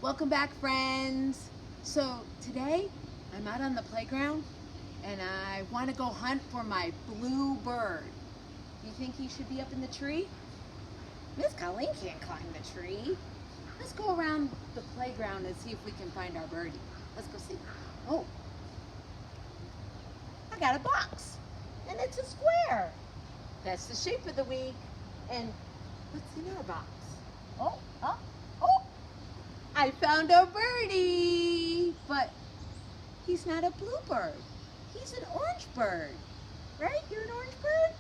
Welcome back, friends. So today I'm out on the playground and I want to go hunt for my blue bird. Do you think he should be up in the tree? Miss Colleen can't climb the tree. Let's go around the playground and see if we can find our birdie. Let's go see. Oh, I got a box and it's a square. That's the shape of the week. And what's in our box? Oh, I found a birdie, but he's not a bluebird. He's an orange bird, right? You're an orange bird?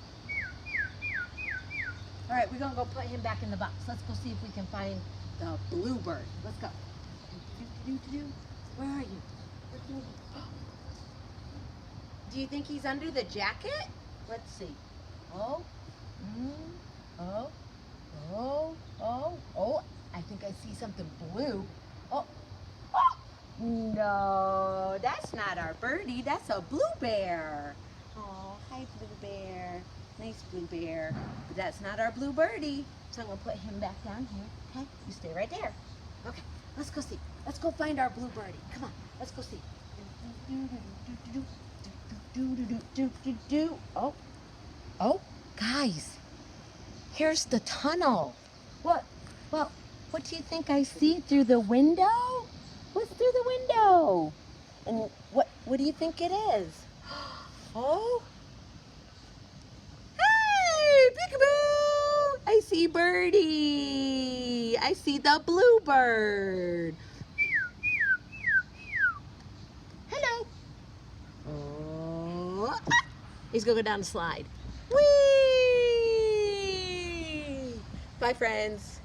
All right, we're gonna go put him back in the box. Let's go see if we can find the bluebird. Let's go. Where are you? Do you think he's under the jacket? Let's see. Oh, I think I see something blue. Oh, no, that's not our birdie. That's a blue bear. Oh, hi, blue bear. Nice blue bear. But that's not our blue birdie. So I'm gonna put him back down here. Okay, you stay right there. Okay, let's go see. Let's go find our blue birdie. Come on, let's go see. Oh, guys, here's the tunnel. What do you think I see through the window? What's through the window? And what do you think it is? Oh, hey, peekaboo! I see birdie. I see the bluebird. Hello. Oh, he's gonna go down the slide. Whee! Bye, friends.